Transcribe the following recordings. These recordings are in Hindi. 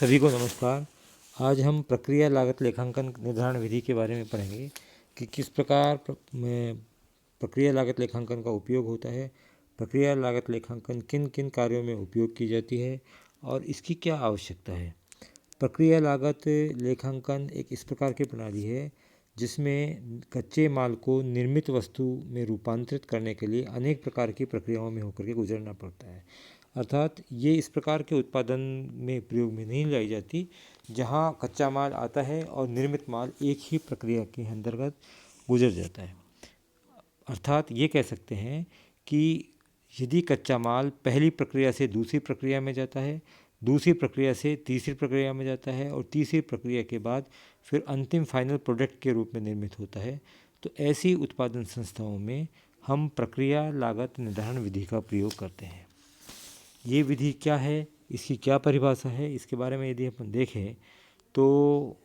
सभी को नमस्कार। आज हम प्रक्रिया लागत लेखांकन निर्धारण विधि के बारे में पढ़ेंगे कि किस प्रकार प्रक्रिया लागत लेखांकन का उपयोग होता है, प्रक्रिया लागत लेखांकन किन किन कार्यों में उपयोग की जाती है और इसकी क्या आवश्यकता है। प्रक्रिया लागत लेखांकन एक इस प्रकार की प्रणाली है जिसमें कच्चे माल को निर्मित वस्तु में रूपांतरित करने के लिए अनेक प्रकार की प्रक्रियाओं में होकर के गुजरना पड़ता है। अर्थात ये इस प्रकार के उत्पादन में प्रयोग में नहीं लाई जाती जहाँ कच्चा माल आता है और निर्मित माल एक ही प्रक्रिया के अंतर्गत गुजर जाता है। अर्थात ये कह सकते हैं कि यदि कच्चा माल पहली प्रक्रिया से दूसरी प्रक्रिया में जाता है, दूसरी प्रक्रिया से तीसरी प्रक्रिया में जाता है और तीसरी प्रक्रिया के बाद फिर अंतिम फाइनल प्रोडक्ट के रूप में निर्मित होता है, तो ऐसी उत्पादन संस्थाओं में हम प्रक्रिया लागत निर्धारण विधि का प्रयोग करते हैं। ये विधि क्या है, इसकी क्या परिभाषा है, इसके बारे में यदि अपन देखें तो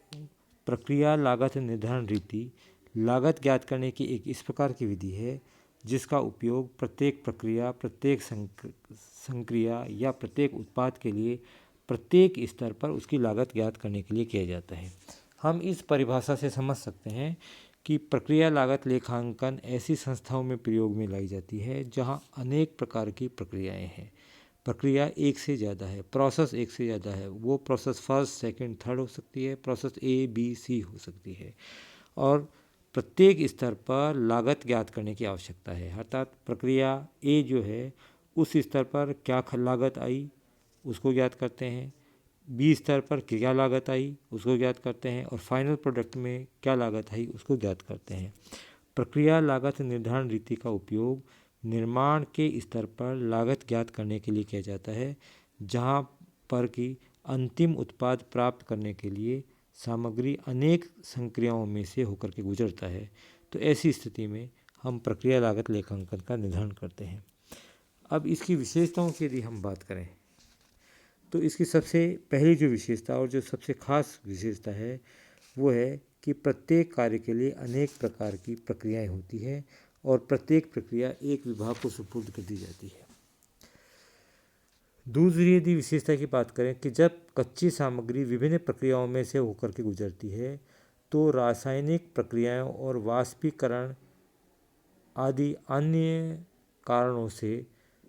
प्रक्रिया लागत निर्धारण रीति लागत ज्ञात करने की एक इस प्रकार की विधि है जिसका उपयोग प्रत्येक प्रक्रिया, प्रत्येक संक्रिया या प्रत्येक उत्पाद के लिए प्रत्येक स्तर पर उसकी लागत ज्ञात करने के लिए किया जाता है। हम इस परिभाषा से समझ सकते हैं कि प्रक्रिया लागत लेखांकन ऐसी संस्थाओं में प्रयोग में लाई जाती है जहाँ अनेक प्रकार की प्रक्रियाएं हैं। प्रक्रिया एक से ज़्यादा है, प्रोसेस एक से ज़्यादा है, वो प्रोसेस फर्स्ट, सेकंड, थर्ड हो सकती है, प्रोसेस ए बी सी हो सकती है और प्रत्येक स्तर पर लागत ज्ञात करने की आवश्यकता है। अर्थात प्रक्रिया ए जो है उस स्तर पर क्या लागत आई उसको ज्ञात करते हैं, बी स्तर पर क्या लागत आई उसको ज्ञात करते हैं और फाइनल प्रोडक्ट में क्या लागत आई उसको ज्ञात करते हैं। प्रक्रिया लागत निर्धारण रीति का उपयोग निर्माण के स्तर पर लागत ज्ञात करने के लिए किया जाता है, जहाँ पर कि अंतिम उत्पाद प्राप्त करने के लिए सामग्री अनेक संक्रियाओं में से होकर के गुजरता है। तो ऐसी स्थिति में हम प्रक्रिया लागत लेखांकन का निर्धारण करते हैं। अब इसकी विशेषताओं की यदि हम बात करें तो इसकी सबसे पहली जो विशेषता और जो सबसे खास विशेषता है वो है कि प्रत्येक कार्य के लिए अनेक प्रकार की प्रक्रियाएं होती हैं और प्रत्येक प्रक्रिया एक विभाग को सुपुर्द कर दी जाती है। दूसरी यदि विशेषता की बात करें कि जब कच्ची सामग्री विभिन्न प्रक्रियाओं में से होकर के गुजरती है तो रासायनिक प्रक्रियाओं और वाष्पीकरण आदि अन्य कारणों से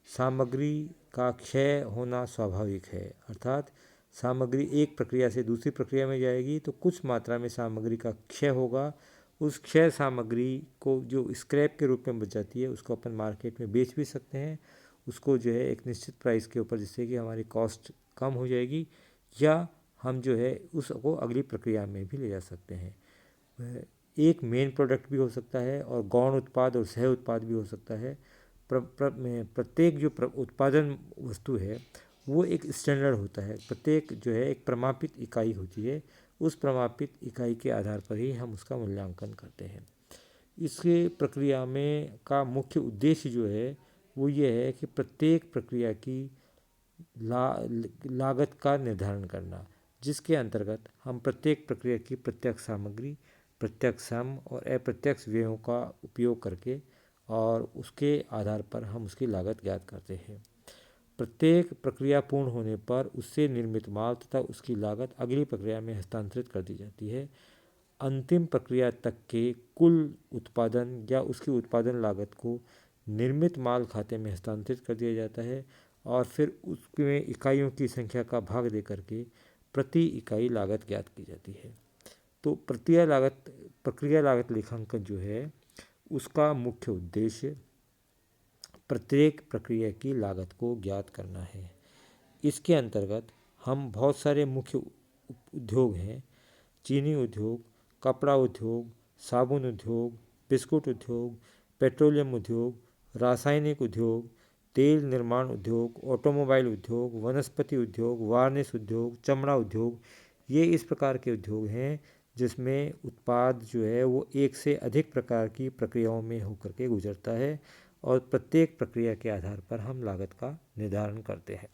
सामग्री का क्षय होना स्वाभाविक है। अर्थात सामग्री एक प्रक्रिया से दूसरी प्रक्रिया में जाएगी तो कुछ मात्रा में सामग्री का क्षय होगा। उस क्षय सामग्री को जो स्क्रैप के रूप में बच जाती है उसको अपन मार्केट में बेच भी सकते हैं, उसको जो है एक निश्चित प्राइस के ऊपर, जिससे कि हमारी कॉस्ट कम हो जाएगी, या हम जो है उसको अगली प्रक्रिया में भी ले जा सकते हैं। एक मेन प्रोडक्ट भी हो सकता है और गौण उत्पाद और सह उत्पाद भी हो सकता है। प्रत्येक जो उत्पादन वस्तु है वो एक स्टैंडर्ड होता है, प्रत्येक जो है एक प्रमापित इकाई होती है, उस प्रमापित इकाई के आधार पर ही हम उसका मूल्यांकन करते हैं। इसके प्रक्रिया में का मुख्य उद्देश्य जो है वो ये है कि प्रत्येक प्रक्रिया की लागत का निर्धारण करना, जिसके अंतर्गत हम प्रत्येक प्रक्रिया की प्रत्यक्ष सामग्री, प्रत्यक्ष श्रम और अप्रत्यक्ष व्ययों का उपयोग करके और उसके आधार पर हम उसकी लागत ज्ञात करते हैं। प्रत्येक प्रक्रिया पूर्ण होने पर उससे निर्मित माल तथा उसकी लागत अगली प्रक्रिया में हस्तांतरित कर दी जाती है। अंतिम प्रक्रिया तक के कुल उत्पादन या उसकी उत्पादन लागत को निर्मित माल खाते में हस्तांतरित कर दिया जाता है और फिर उसमें इकाइयों की संख्या का भाग दे करके प्रति इकाई लागत ज्ञात की जाती है। तो प्रक्रिया लागत लेखांकन जो है उसका मुख्य उद्देश्य प्रत्येक प्रक्रिया की लागत को ज्ञात करना है। इसके अंतर्गत हम बहुत सारे मुख्य उद्योग हैं, चीनी उद्योग, कपड़ा उद्योग, साबुन उद्योग, बिस्कुट उद्योग, पेट्रोलियम उद्योग, रासायनिक उद्योग, तेल निर्माण उद्योग, ऑटोमोबाइल उद्योग, वनस्पति उद्योग, वार्निश उद्योग, चमड़ा उद्योग, ये इस प्रकार के उद्योग हैं जिसमें उत्पाद जो है वो एक से अधिक प्रकार की प्रक्रियाओं में होकर के गुजरता है और प्रत्येक प्रक्रिया के आधार पर हम लागत का निर्धारण करते हैं।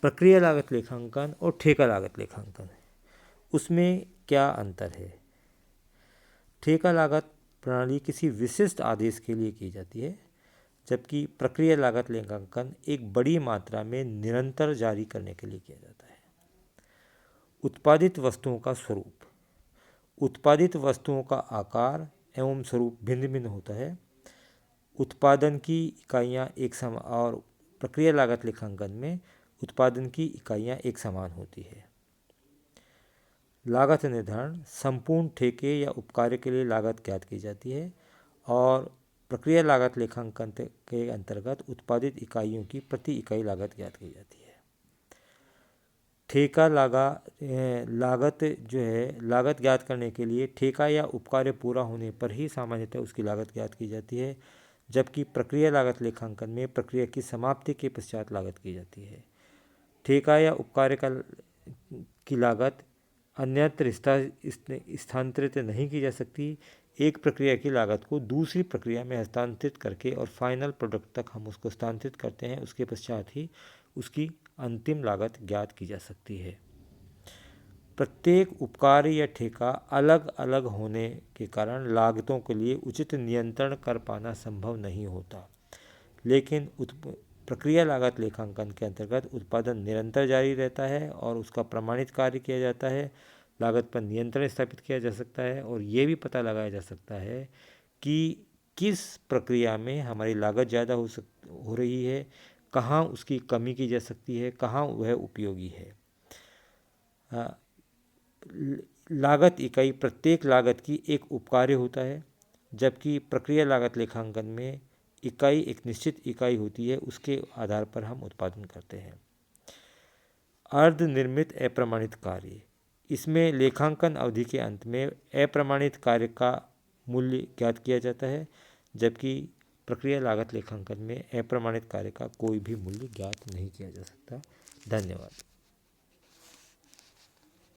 प्रक्रिया लागत लेखांकन और ठेका लागत लेखांकन, उसमें क्या अंतर है? ठेका लागत प्रणाली किसी विशिष्ट आदेश के लिए की जाती है, जबकि प्रक्रिया लागत लेखांकन एक बड़ी मात्रा में निरंतर जारी करने के लिए किया जाता है। उत्पादित वस्तुओं का स्वरूप। उत्पादित वस्तुओं का आकार एवं स्वरूप भिन्न भिन्न होता है। उत्पादन की इकाइयाँ एक समान और प्रक्रिया लागत लेखांकन में उत्पादन की इकाइयाँ एक समान होती है। लागत निर्धारण। संपूर्ण ठेके या उपकार्य के लिए लागत ज्ञात की जाती है और प्रक्रिया लागत लेखांकन के अंतर्गत उत्पादित इकाइयों की प्रति इकाई लागत ज्ञात की जाती है। ठेका लागत जो है, लागत ज्ञात करने के लिए ठेका या उपकार्य पूरा होने पर ही सामान्यतः उसकी लागत ज्ञात की जाती है, जबकि प्रक्रिया लागत लेखांकन में प्रक्रिया की समाप्ति के पश्चात लागत की जाती है। ठेका या उपकार्य की लागत अन्यत्र स्थानांतरित नहीं की जा सकती। एक प्रक्रिया की लागत को दूसरी प्रक्रिया में हस्तांतरित करके और फाइनल प्रोडक्ट तक हम उसको स्थानांतरित करते हैं, उसके पश्चात ही उसकी अंतिम लागत ज्ञात की जा सकती है। प्रत्येक उपकार्य या ठेका अलग अलग होने के कारण लागतों के लिए उचित नियंत्रण कर पाना संभव नहीं होता, लेकिन प्रक्रिया लागत लेखांकन के अंतर्गत उत्पादन निरंतर जारी रहता है और उसका प्रमाणित कार्य किया जाता है। लागत पर नियंत्रण स्थापित किया जा सकता है और ये भी पता लगाया जा सकता है कि किस प्रक्रिया में हमारी लागत ज़्यादा हो रही है, कहाँ उसकी कमी की जा सकती है, कहाँ वह उपयोगी है। लागत इकाई प्रत्येक लागत की एक उपकार्य होता है, जबकि प्रक्रिया लागत लेखांकन में इकाई एक निश्चित इकाई होती है, उसके आधार पर हम उत्पादन करते हैं। अर्ध निर्मित अप्रमाणित कार्य। इसमें लेखांकन अवधि के अंत में अप्रमाणित कार्य का मूल्य ज्ञात किया जाता है, जबकि प्रक्रिया लागत लेखांकन में अप्रमाणित कार्य का कोई भी मूल्य ज्ञात नहीं किया जा सकता। धन्यवाद।